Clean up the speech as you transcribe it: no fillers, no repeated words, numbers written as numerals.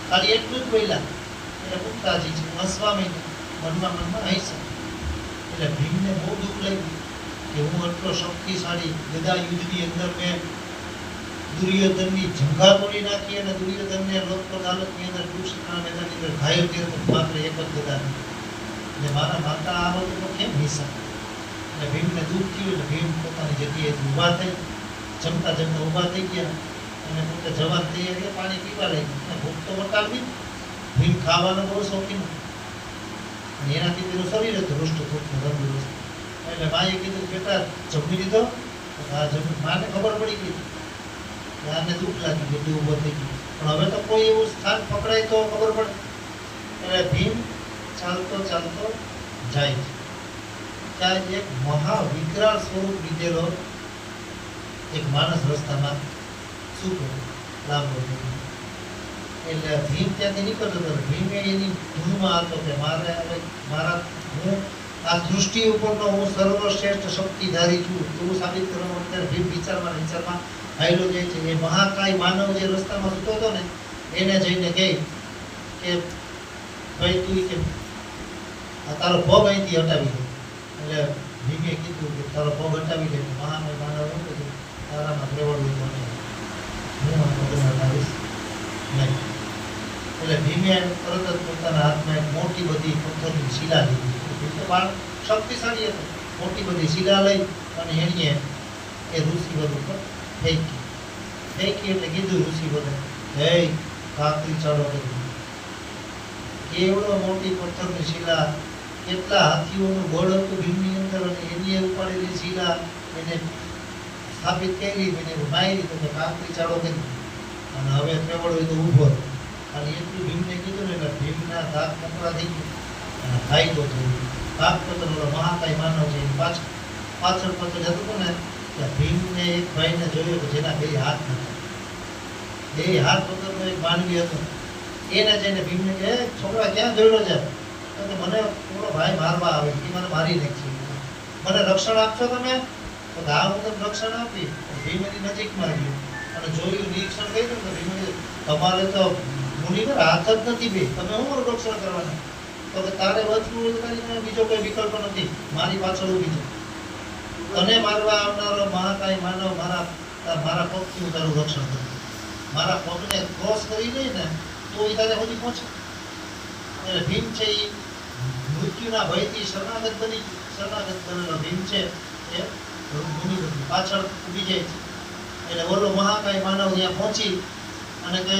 ખાલી એટલું જ બોલ્યા એટલે પુત્રાજી છે હસવા માંડ્યા, મનમાં હસા. એટલે ભીમને બહુ દુઃખ લાગ્યું કે હું એટલો શક્તિશાળી ગદા યુદ્ધની અંદર મેં દુર્યોધનની જંગા તોડી નાખી અને દુર્યોધનને લોક અદાલતની અંદર કુરુક્ષેત્રના મેદાનની અંદર ઘાયલ કર્યો તો માત્ર એક જ ગદા એટલે મારા માતા આ બધું તો કેમ હિસ્સા. એટલે ભીમને દુઃખ થયું એટલે ભીમ પોતાની જગ્યાએથી ઊભા થઈ, જમતા જમતા ઊભા થઈ ગયા અને પોતે જવા તૈયાર ગયા, પાણી પીવા લાગ્યા અને ભૂખ તો વટાવી. ભીમ ખાવાનો બહુ શોખીન અને એનાથી તેનું શરીર હતું હૃષ્ટપુષ્ટ તંદુરસ્ત. એટલે માએ કીધું બેટા જમી લીધો? આ જમી. માને ખબર પડી ગઈ આને દુઃખ લાગી ગયું, ઊભો થઈ ગયો. પણ હવે તો કોઈ એવું સ્થાન પકડાય તો ખબર પડે. એટલે ભીમ ચાલતો ચાલતો જાય છે. ત્યાં એક મહાવિકરાળ સ્વરૂપ લીધેલો એક માણસ રસ્તામાં શું કરે લાંબો. એટલે ભીમ ત્યાંથી નીકળતો હતો. ભીમે એની ધૂનમાં હતો કે મારે હવે મારા હું આ સૃષ્ટિ ઉપરનો હું સર્વશ્રેષ્ઠ શક્તિધારી છું એવું સાબિત કરવા માટે ભીમ વિચારમાં આવેલો જાય છે. એ મહાકાય માનવ જે રસ્તામાં સૂતો હતો ને એને જઈને કહે કે ભાઈ તું કે આ તારો પગ અહીંથી હટાવી દે. એટલે ભીમે કીધું કે તારો પગ હટાવી દે. મહાકાય માનવ એમ કીધું તારામાં પ્રેવડવું મને હું આ પગ હટાવીશ નહીં. એટલે ભીમે તરત જ પોતાના હાથમાં એક મોટી બધી પથ્થરની શિલા લીધી. ભીમ તો બાળ શક્તિશાળી હતો. મોટી બધી શિલા લઈ અને એણીએ એ ઋષિવર ઉપર ફેંકી એટલે કીધું ઋષિવરે હે કાકરી ચાલો કરી. કેવડો મોટી પથ્થરની શિલા, કેટલા હાથીઓનું બળ હતું ભીમની અંદર અને એની ઉપાડેલી શિલા એને સ્થાપિત કરી એને મારી તો કાકરી ચાલો કરી. અને હવે પ્રેવડો તો ઊભો અને એટલું ભીમને કીધું ને એટલે ભીમના દાંત મોકળા થઈ ગયા અને ફાયદો થયો. ભાગતો તો મહાકાય માનવ છે પાછળ જતો હતો ને એટલે ભીમને એક ભાઈને જોયો કે જેના બે હાથ નતા. બે હાથ વગરનો એક માનવી હતો. એને જઈને ભીમને કહે છોકરા ક્યાં જોયેલો છે? તો મને પૂરો ભાઈ મારવા આવે એ મને મારી નાખશે, મને રક્ષણ આપશો તમે? તો હા હું તમને રક્ષણ આપી. ભીમ એની નજીકમાં ગયો અને જોયું, નિરીક્ષણ કર્યું તો ભીમે તમારે તો મુનિવર હાથ જ નથી બે, તમે હું મારું રક્ષણ કરવાના? તો કે તારે બચવું કરીને બીજો કોઈ વિકલ્પ નથી, મારી પાછળ ઊભી છે. તને મારવા આવનારો મહાકાય માનવ મારા પગથી હું તારું રક્ષણ કરું. મારા પગને ક્રોસ કરી દે ને તો એ તારે સુધી પહોંચે. એટલે ભીમ છે એ મૃત્યુના ભયથી શરણાગત બનેલો ભીમ છે એ મુનિવર પાછળ ઊભી જાય છે. એટલે ઓલો મહાકાય માનવ ત્યાં પહોંચી અને કહે